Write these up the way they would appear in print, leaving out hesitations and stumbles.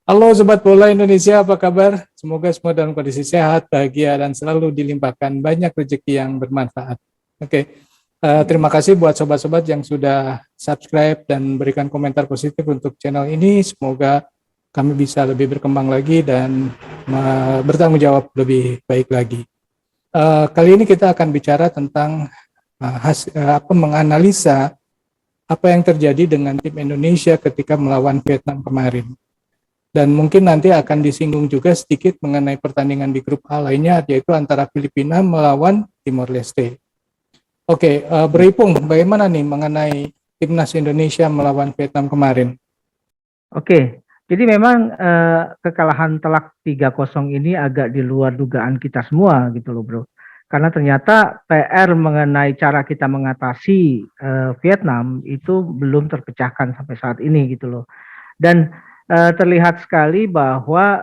Halo Sobat Bola Indonesia, apa kabar? Semoga semua dalam kondisi sehat, bahagia, dan selalu dilimpahkan banyak rezeki yang bermanfaat. Oke, terima kasih buat sobat-sobat yang sudah subscribe dan berikan komentar positif untuk channel ini. Semoga kami bisa lebih berkembang lagi dan bertanggung jawab lebih baik lagi. Kali ini kita akan bicara tentang menganalisa apa yang terjadi dengan tim Indonesia ketika melawan Vietnam kemarin. Dan mungkin nanti akan disinggung juga sedikit mengenai pertandingan di grup A lainnya, yaitu antara Filipina melawan Timor Leste. Oke, Bro Ipung, bagaimana nih mengenai timnas Indonesia melawan Vietnam kemarin? Oke, jadi memang kekalahan telak 3-0 ini agak di luar dugaan kita semua gitu loh bro. Karena ternyata PR mengenai cara kita mengatasi Vietnam itu belum terpecahkan sampai saat ini gitu loh. Dan terlihat sekali bahwa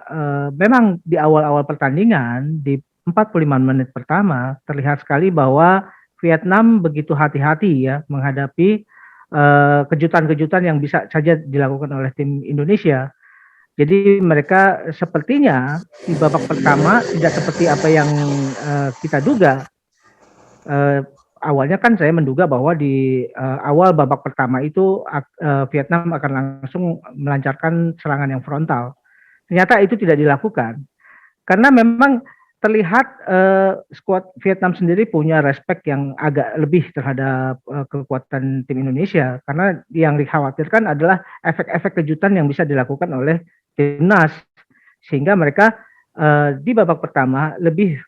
memang di awal-awal pertandingan di 45 menit pertama terlihat sekali bahwa Vietnam begitu hati-hati ya menghadapi kejutan-kejutan yang bisa saja dilakukan oleh tim Indonesia. Jadi mereka sepertinya di babak pertama tidak seperti apa yang kita duga. Awalnya kan saya menduga bahwa di awal babak pertama itu Vietnam akan langsung melancarkan serangan yang frontal. Ternyata itu tidak dilakukan karena memang terlihat skuad Vietnam sendiri punya respect yang agak lebih terhadap kekuatan tim Indonesia karena yang dikhawatirkan adalah efek-efek kejutan yang bisa dilakukan oleh timnas sehingga mereka di babak pertama lebih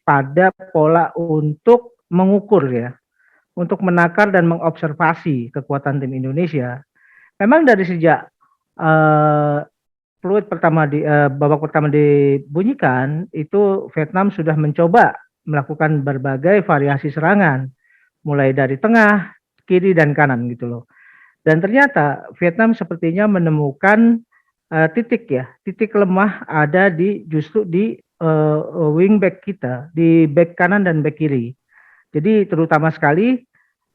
pada pola untuk mengukur ya, untuk menakar dan mengobservasi kekuatan tim Indonesia. Memang dari sejak peluit pertama di babak pertama dibunyikan itu Vietnam sudah mencoba melakukan berbagai variasi serangan mulai dari tengah, kiri dan kanan gitu loh. Dan ternyata Vietnam sepertinya menemukan titik lemah ada justru di wingback kita, di back kanan dan back kiri. Jadi terutama sekali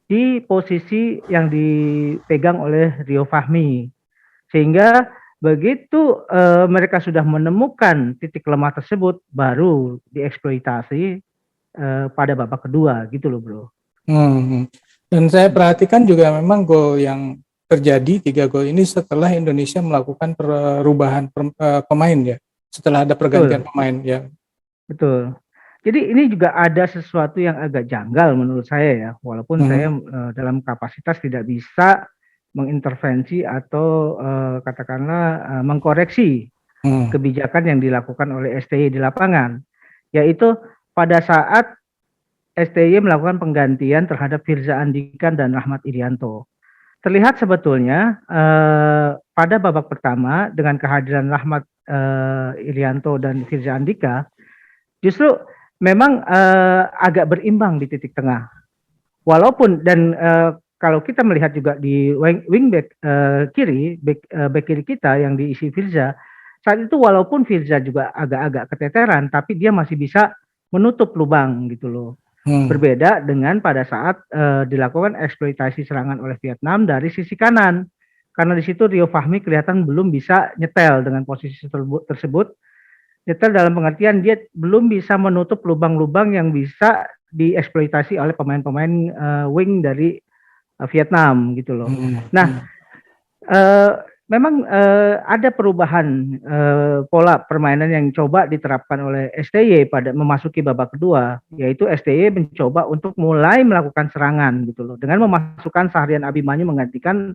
di posisi yang dipegang oleh Rio Fahmi. Sehingga begitu mereka sudah menemukan titik lemah tersebut, baru dieksploitasi pada babak kedua gitu loh bro. Dan saya perhatikan juga memang gol yang terjadi, 3 gol ini setelah Indonesia melakukan perubahan pemain ya, setelah ada pergantian pemain ya. Betul. Jadi ini juga ada sesuatu yang agak janggal menurut saya ya, walaupun saya dalam kapasitas tidak bisa mengintervensi atau katakanlah mengkoreksi kebijakan yang dilakukan oleh STY di lapangan, yaitu pada saat STY melakukan penggantian terhadap Firza Andika dan Rahmat Irianto. Terlihat sebetulnya pada babak pertama dengan kehadiran Rahmat Irianto dan Firza Andika, justru memang agak berimbang di titik tengah. Walaupun dan kalau kita melihat juga di wingback kiri, back kiri kita yang diisi Firza, saat itu walaupun Firza juga agak-agak keteteran, tapi dia masih bisa menutup lubang gitu loh. Berbeda dengan pada saat dilakukan eksploitasi serangan oleh Vietnam dari sisi kanan. Karena di situ Rio Fahmi kelihatan belum bisa nyetel dengan posisi tersebut. Nyetel dalam pengertian dia belum bisa menutup lubang-lubang yang bisa dieksploitasi oleh pemain-pemain wing dari Vietnam gitu loh. Nah, memang ada perubahan pola permainan yang coba diterapkan oleh STY pada memasuki babak kedua, yaitu STY mencoba untuk mulai melakukan serangan gitu loh, dengan memasukkan Sahrian Abimanyu menggantikan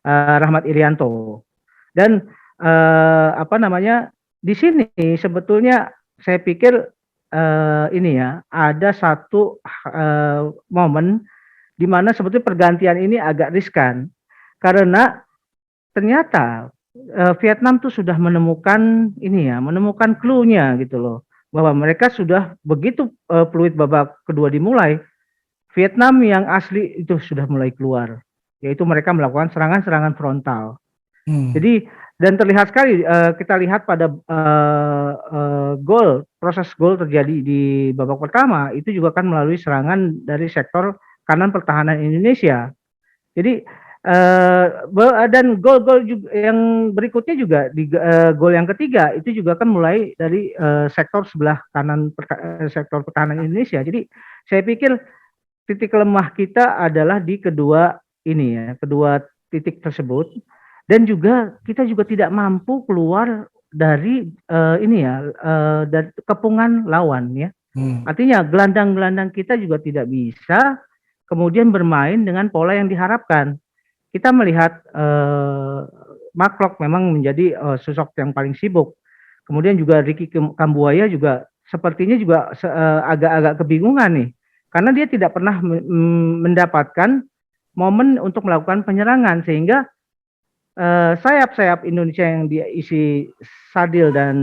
Rahmat Irianto. Dan di sini sebetulnya saya pikir ini ya ada satu momen di mana sebetulnya pergantian ini agak riskan karena ternyata Vietnam tuh sudah menemukan ini ya, menemukan clue-nya gitu loh, bahwa mereka sudah begitu peluit babak kedua dimulai, Vietnam yang asli itu sudah mulai keluar, yaitu mereka melakukan serangan-serangan frontal. Jadi dan terlihat sekali kita lihat pada proses gol terjadi di babak pertama itu juga kan melalui serangan dari sektor kanan pertahanan Indonesia. Jadi Dan gol-gol juga yang berikutnya juga di gol yang ketiga itu juga kan mulai dari sektor sebelah kanan sektor pertahanan Indonesia. Jadi saya pikir titik lemah kita adalah di kedua ini ya, kedua titik tersebut, dan juga kita juga tidak mampu keluar dari ini ya, dari kepungan lawan ya. Artinya gelandang-gelandang kita juga tidak bisa kemudian bermain dengan pola yang diharapkan. Kita melihat Mark Klok memang menjadi sosok yang paling sibuk. Kemudian juga Ricky Kambuaya juga sepertinya juga agak-agak kebingungan nih, karena dia tidak pernah mendapatkan momen untuk melakukan penyerangan, sehingga sayap-sayap Indonesia yang diisi Sadil dan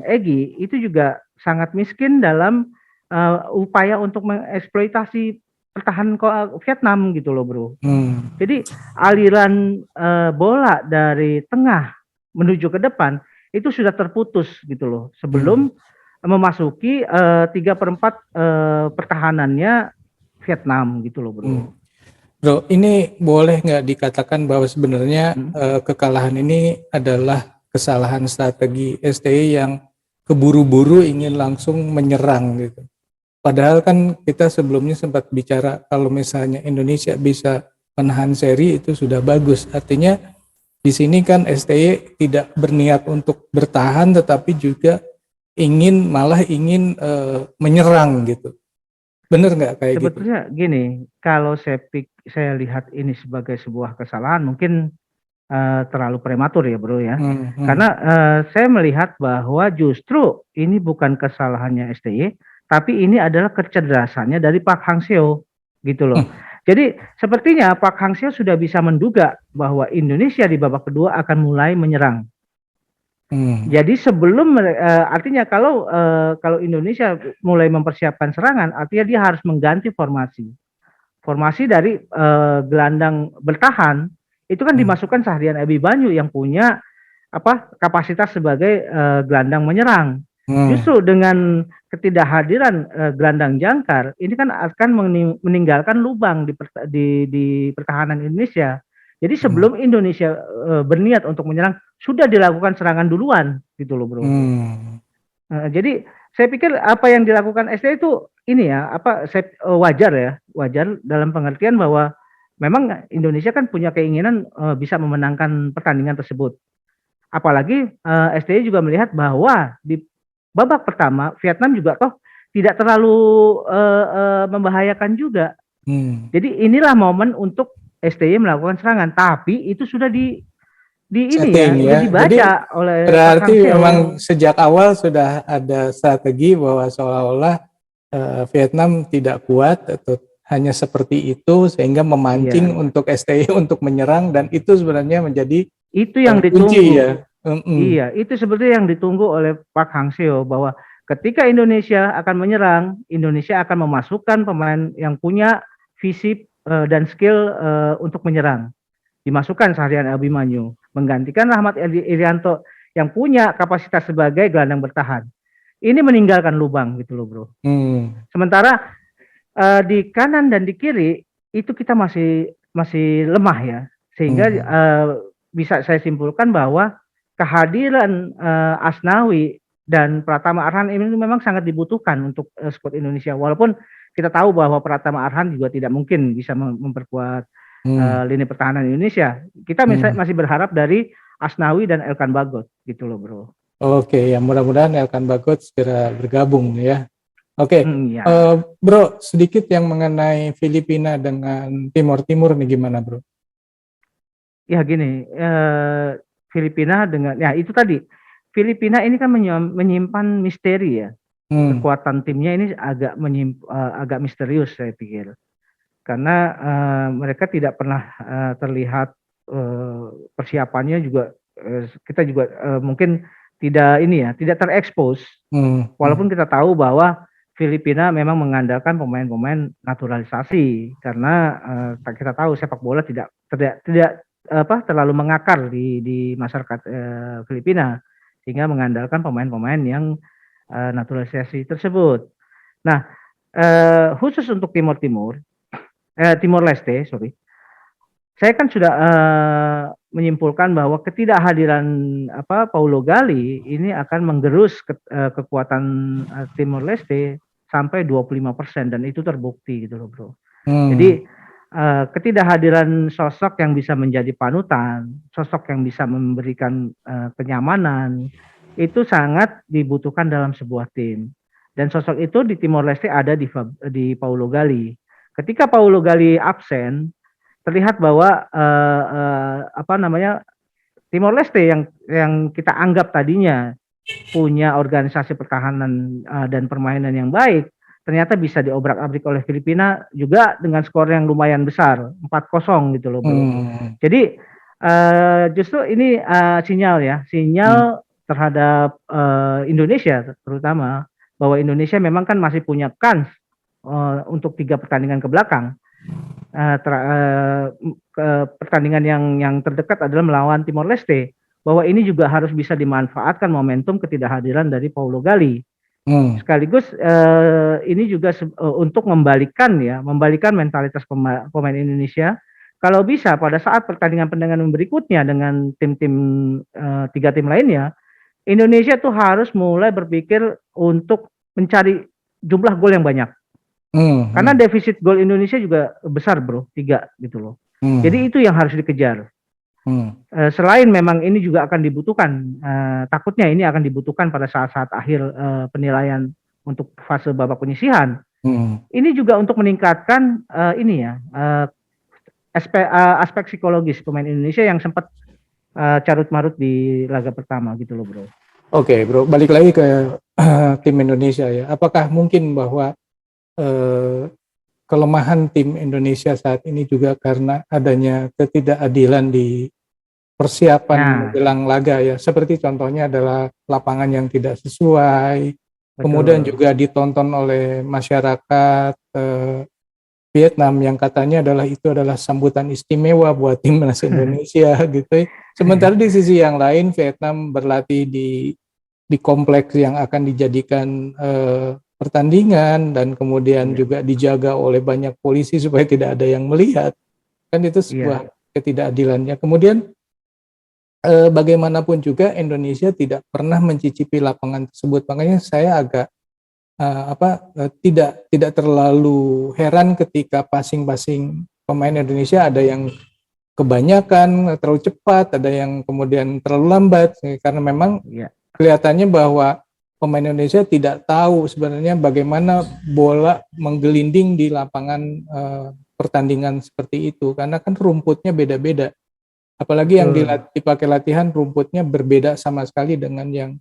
Egy itu juga sangat miskin dalam upaya untuk mengeksploitasi pertahanan Vietnam gitu loh bro. Jadi aliran bola dari tengah menuju ke depan itu sudah terputus gitu loh sebelum memasuki 3/4 pertahanannya Vietnam gitu loh bro. Bro, ini boleh nggak dikatakan bahwa sebenarnya kekalahan ini adalah kesalahan strategi STI yang keburu-buru ingin langsung menyerang gitu. Padahal kan kita sebelumnya sempat bicara kalau misalnya Indonesia bisa menahan seri itu sudah bagus. Artinya di sini kan STY tidak berniat untuk bertahan tetapi juga malah ingin menyerang gitu. Bener nggak kayak gitu? Sebetulnya gini, kalau saya lihat ini sebagai sebuah kesalahan mungkin terlalu prematur ya bro ya. Karena saya melihat bahwa justru ini bukan kesalahannya STY, tapi ini adalah kecerdasannya dari Pak Hang Seo gitu loh. Jadi sepertinya Pak Hang Seo sudah bisa menduga bahwa Indonesia di babak kedua akan mulai menyerang. Jadi sebelum artinya kalau Indonesia mulai mempersiapkan serangan, artinya dia harus mengganti formasi. Formasi dari gelandang bertahan itu kan dimasukkan Sahrian Abimanyu yang punya kapasitas sebagai gelandang menyerang. Justru dengan ketidakhadiran gelandang jangkar ini kan akan meninggalkan lubang di pertahanan Indonesia. Jadi sebelum Indonesia berniat untuk menyerang sudah dilakukan serangan duluan gitu loh bro. Jadi saya pikir apa yang dilakukan STI itu ini ya wajar dalam pengertian bahwa memang Indonesia kan punya keinginan bisa memenangkan pertandingan tersebut. Apalagi STI juga melihat bahwa di babak pertama Vietnam juga tidak terlalu membahayakan juga. Jadi inilah momen untuk STY melakukan serangan, tapi itu sudah dibaca Jadi, oleh berarti memang sejak awal sudah ada strategi bahwa seolah-olah Vietnam tidak kuat atau hanya seperti itu sehingga memancing untuk STY untuk menyerang, dan itu sebenarnya menjadi itu yang kunci ditunggu ya. Iya, itu sebenarnya yang ditunggu oleh Pak Hang Seo, bahwa ketika Indonesia akan menyerang, Indonesia akan memasukkan pemain yang punya visi dan skill untuk menyerang. Dimasukkan Sahrian Abimanyu, menggantikan Rahmat Irianto yang punya kapasitas sebagai gelandang bertahan. Ini meninggalkan lubang gitu loh bro. Sementara di kanan dan di kiri itu kita masih lemah ya, sehingga bisa saya simpulkan bahwa kehadiran Asnawi dan Pratama Arhan ini memang sangat dibutuhkan untuk skuad Indonesia. Walaupun kita tahu bahwa Pratama Arhan juga tidak mungkin bisa memperkuat lini pertahanan Indonesia. Kita masih berharap dari Asnawi dan Elkan Bagot gitu loh bro. Oke, ya mudah-mudahan Elkan Bagot segera bergabung ya. Oke, ya. Bro, sedikit yang mengenai Filipina dengan Timor Timur nih gimana bro? Ya gini, Filipina dengan ya itu tadi Filipina ini kan menyimpan misteri ya. Kekuatan timnya ini agak misterius saya pikir, karena mereka tidak pernah terlihat persiapannya juga kita juga mungkin tidak terekspos. Walaupun kita tahu bahwa Filipina memang mengandalkan pemain-pemain naturalisasi, karena kita tahu sepak bola tidak terlalu mengakar di masyarakat Filipina, sehingga mengandalkan pemain-pemain yang naturalisasi tersebut. Nah, khusus untuk Timor Leste, saya kan sudah menyimpulkan bahwa ketidakhadiran Paulo Gali ini akan menggerus kekuatan Timor Leste sampai 25% dan itu terbukti gitu loh bro. Jadi ketidakhadiran sosok yang bisa menjadi panutan, sosok yang bisa memberikan kenyamanan itu sangat dibutuhkan dalam sebuah tim. Dan sosok itu di Timor Leste ada di Paulo Gali. Ketika Paulo Gali absen, terlihat bahwa Timor Leste yang kita anggap tadinya punya organisasi pertahanan dan permainan yang baik, ternyata bisa diobrak-abrik oleh Filipina juga dengan skor yang lumayan besar, 4-0 gitu loh bro. Jadi justru ini sinyal terhadap Indonesia terutama, bahwa Indonesia memang kan masih punya kans untuk 3 pertandingan ke belakang. Pertandingan yang terdekat adalah melawan Timor Leste, bahwa ini juga harus bisa dimanfaatkan momentum ketidakhadiran dari Paulo Gali. Sekaligus ini juga untuk membalikan mentalitas pemain Indonesia. Kalau bisa pada saat pertandingan berikutnya dengan tim-tim 3 tim lainnya, Indonesia tuh harus mulai berpikir untuk mencari jumlah gol yang banyak. Karena defisit gol Indonesia juga besar bro, 3 gitu loh. Jadi itu yang harus dikejar. Selain memang ini juga akan dibutuhkan, takutnya ini akan dibutuhkan pada saat-saat akhir penilaian untuk fase babak penyisihan. Ini juga untuk meningkatkan aspek psikologis pemain Indonesia yang sempat carut marut di laga pertama gitu loh bro. Oke bro, balik lagi ke tim Indonesia ya. Apakah mungkin bahwa kelemahan tim Indonesia saat ini juga karena adanya ketidakadilan di persiapan menjelang laga ya, seperti contohnya adalah lapangan yang tidak sesuai. Betul. Kemudian juga ditonton oleh masyarakat Vietnam yang katanya itu adalah sambutan istimewa buat timnas Indonesia gitu. Sementara di sisi yang lain Vietnam berlatih di kompleks yang akan dijadikan pertandingan dan kemudian juga dijaga oleh banyak polisi supaya tidak ada yang melihat. Kan itu sebuah ketidakadilannya. Kemudian bagaimanapun juga Indonesia tidak pernah mencicipi lapangan tersebut. Makanya saya agak tidak terlalu heran ketika passing pemain Indonesia ada yang kebanyakan terlalu cepat, ada yang kemudian terlalu lambat karena memang kelihatannya bahwa pemain Indonesia tidak tahu sebenarnya bagaimana bola menggelinding di lapangan pertandingan seperti itu, karena kan rumputnya beda-beda. Apalagi yang dipakai latihan rumputnya berbeda sama sekali dengan yang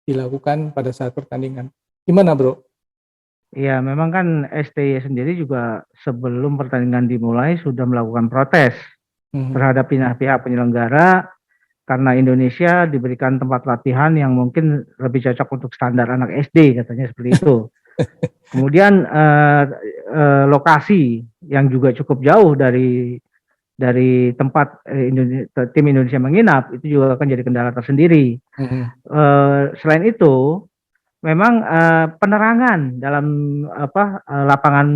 dilakukan pada saat pertandingan. Gimana bro? Ya memang kan STY sendiri juga sebelum pertandingan dimulai sudah melakukan protes terhadap pihak penyelenggara karena Indonesia diberikan tempat latihan yang mungkin lebih cocok untuk standar anak SD, katanya seperti itu. Kemudian lokasi yang juga cukup jauh dari tempat tim Indonesia menginap itu juga akan jadi kendala tersendiri. Selain itu, memang penerangan dalam lapangan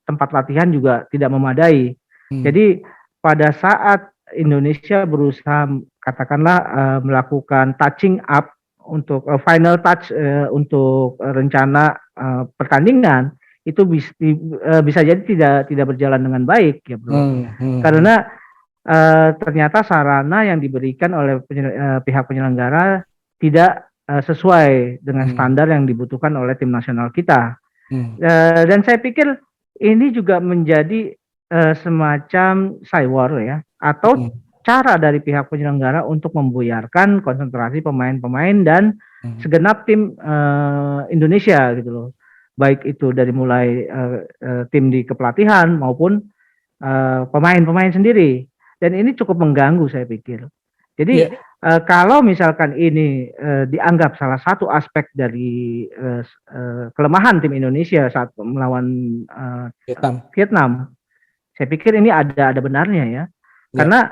tempat latihan juga tidak memadai. Jadi pada saat Indonesia berusaha katakanlah melakukan touching up untuk final touch untuk rencana pertandingan itu bisa jadi tidak berjalan dengan baik ya bro. Karena ternyata sarana yang diberikan oleh pihak penyelenggara tidak sesuai dengan standar yang dibutuhkan oleh tim nasional kita. Dan saya pikir ini juga menjadi semacam cywar ya, atau cara dari pihak penyelenggara untuk membuyarkan konsentrasi pemain-pemain dan segenap tim Indonesia gitu loh. Baik itu dari mulai tim di kepelatihan maupun pemain-pemain sendiri. Dan ini cukup mengganggu saya pikir. Jadi kalau misalkan ini dianggap salah satu aspek dari kelemahan tim Indonesia saat melawan Vietnam, saya pikir ini ada benarnya ya. Karena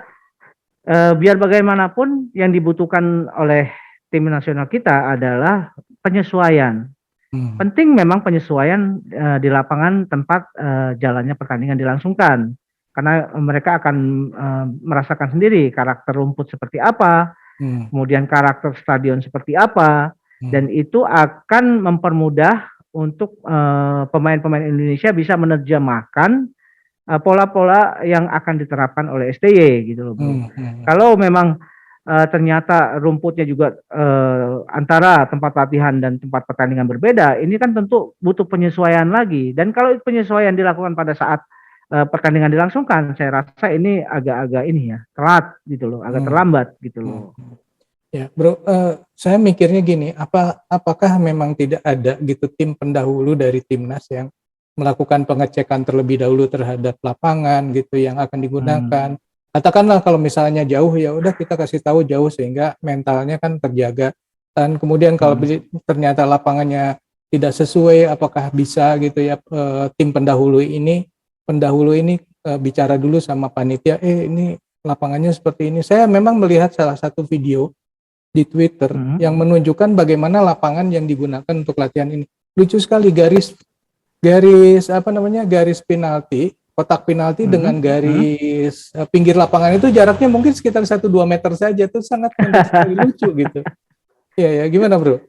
biar bagaimanapun yang dibutuhkan oleh tim nasional kita adalah penyesuaian. Penting memang penyesuaian di lapangan tempat jalannya pertandingan dilangsungkan. karena mereka akan merasakan sendiri karakter rumput seperti apa, kemudian karakter stadion seperti apa, dan itu akan mempermudah untuk pemain-pemain Indonesia bisa menerjemahkan pola-pola yang akan diterapkan oleh STY gitu loh, Bro. Kalau memang ternyata rumputnya juga antara tempat latihan dan tempat pertandingan berbeda, ini kan tentu butuh penyesuaian lagi. Dan kalau penyesuaian dilakukan pada saat pertandingan dilangsungkan, saya rasa ini agak-agak ini ya, telat gitu loh, agak terlambat gitu loh. Ya, Bro, saya mikirnya gini, apakah memang tidak ada gitu tim pendahulu dari timnas yang melakukan pengecekan terlebih dahulu terhadap lapangan gitu yang akan digunakan. Katakanlah kalau misalnya jauh, ya udah kita kasih tahu jauh sehingga mentalnya kan terjaga. Dan kemudian kalau ternyata lapangannya tidak sesuai, apakah bisa gitu ya tim pendahulu ini bicara dulu sama panitia, ini lapangannya seperti ini. Saya memang melihat salah satu video di Twitter yang menunjukkan bagaimana lapangan yang digunakan untuk latihan ini. Lucu sekali, garis penalti, kotak penalti dengan garis pinggir lapangan itu jaraknya mungkin sekitar 1-2 meter saja, itu sangat sekali lucu gitu. Ya, gimana, Bro?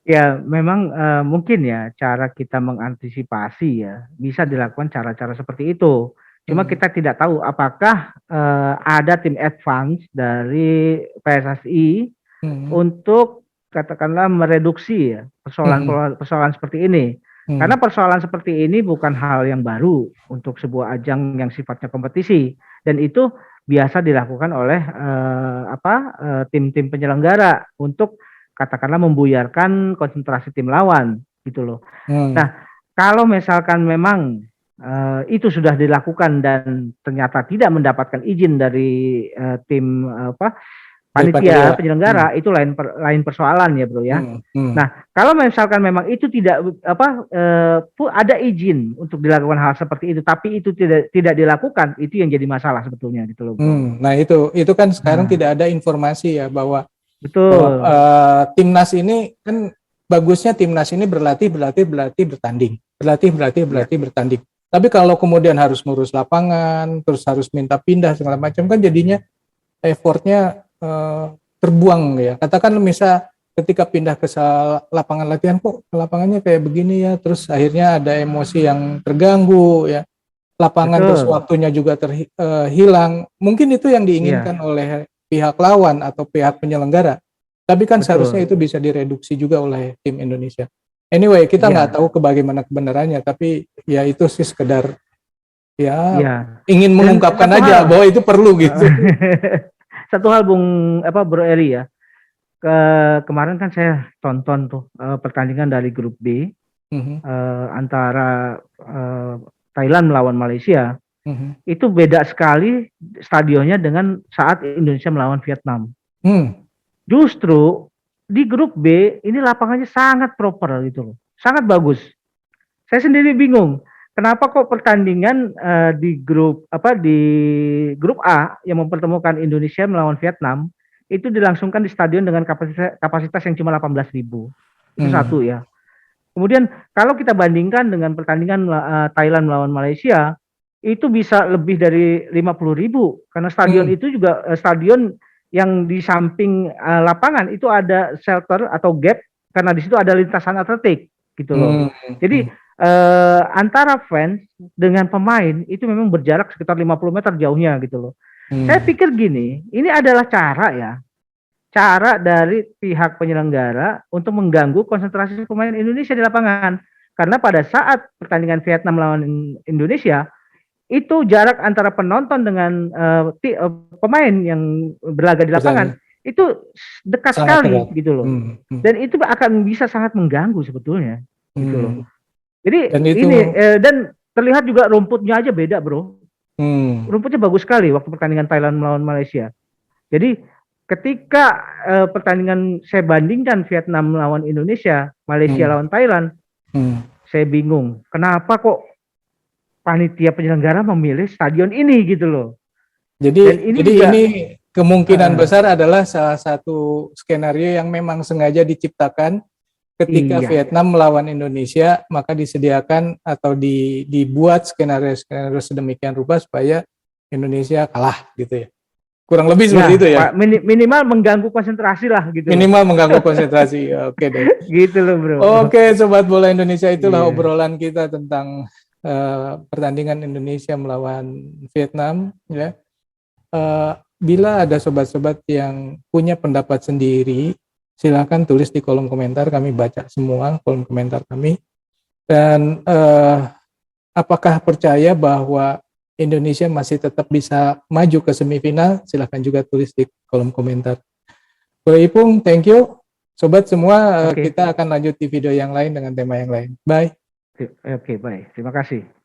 Ya, memang mungkin ya cara kita mengantisipasi ya bisa dilakukan cara-cara seperti itu. Cuma kita tidak tahu apakah ada tim advance dari PSSI untuk katakanlah mereduksi ya persoalan seperti ini. Karena persoalan seperti ini bukan hal yang baru untuk sebuah ajang yang sifatnya kompetisi, dan itu biasa dilakukan oleh tim-tim penyelenggara untuk katakanlah membuyarkan konsentrasi tim lawan gitu loh. Nah, kalau misalkan memang itu sudah dilakukan dan ternyata tidak mendapatkan izin dari tim panitia penyelenggara, itu lain persoalan ya, Bro ya. Nah, kalau misalkan memang itu tidak ada izin untuk dilakukan hal seperti itu, tapi itu tidak dilakukan, itu yang jadi masalah sebetulnya gitu loh, Bro. Nah, itu kan sekarang tidak ada informasi ya bahwa betul timnas ini kan bagusnya timnas ini berlatih bertanding. Bertanding. Tapi kalau kemudian harus ngurus lapangan, terus harus minta pindah segala macam, kan jadinya effortnya terbuang ya. Katakan misal ketika pindah ke lapangan latihan, kok lapangannya kayak begini ya, terus akhirnya ada emosi yang terganggu ya, lapangan terus waktunya juga hilang. Mungkin itu yang diinginkan oleh pihak lawan atau pihak penyelenggara. Tapi kan seharusnya itu bisa direduksi juga oleh tim Indonesia. Anyway, kita nggak tahu bagaimana kebenarannya, tapi ya itu sih sekedar ingin mengungkapkan aja bahwa itu perlu gitu. Satu hal Bro Eri ya, kemarin kan saya tonton tuh pertandingan dari grup B antara Thailand melawan Malaysia. Itu beda sekali stadionnya dengan saat Indonesia melawan Vietnam. Justru di grup B ini lapangannya sangat proper gitu loh, sangat bagus. Saya sendiri bingung. Kenapa kok pertandingan di grup A yang mempertemukan Indonesia melawan Vietnam itu dilangsungkan di stadion dengan kapasitas yang cuma 18.000. Itu satu ya. Kemudian kalau kita bandingkan dengan pertandingan Thailand melawan Malaysia, itu bisa lebih dari 50.000 karena stadion itu juga stadion yang di samping lapangan itu ada shelter atau gap karena di situ ada lintasan atletik gitu loh. Jadi antara fans dengan pemain itu memang berjarak sekitar 50 meter jauhnya gitu loh. Saya pikir gini, ini adalah cara dari pihak penyelenggara untuk mengganggu konsentrasi pemain Indonesia di lapangan. Karena pada saat pertandingan Vietnam lawan Indonesia, itu jarak antara penonton dengan pemain yang berlaga di lapangan itu dekat sekali gitu loh. Dan itu akan bisa sangat mengganggu sebetulnya gitu loh. Jadi dan terlihat juga rumputnya aja beda, Bro. Rumputnya bagus sekali waktu pertandingan Thailand melawan Malaysia. Jadi ketika pertandingan saya bandingkan Vietnam melawan Indonesia, Malaysia lawan Thailand, saya bingung. Kenapa kok panitia penyelenggara memilih stadion ini gitu loh. Jadi ini kemungkinan besar adalah salah satu skenario yang memang sengaja diciptakan ketika Iya. Vietnam melawan Indonesia, maka disediakan atau dibuat skenario sedemikian rupa supaya Indonesia kalah gitu ya. Kurang lebih seperti itu ya. Pak, minimal mengganggu konsentrasi lah gitu loh. Minimal mengganggu konsentrasi. Oke deh. Gitu loh, Bro. Oke, Sobat Bola Indonesia, itulah Iya. obrolan kita tentang pertandingan Indonesia melawan Vietnam. Ya. Bila ada sobat-sobat yang punya pendapat sendiri, silakan tulis di kolom komentar. Kami baca semua kolom komentar kami. Dan apakah percaya bahwa Indonesia masih tetap bisa maju ke semifinal? Silakan juga tulis di kolom komentar. Boleh Ipung, thank you. Sobat semua, Oke. kita akan lanjut di video yang lain dengan tema yang lain. Bye. Oke, baik. Terima kasih.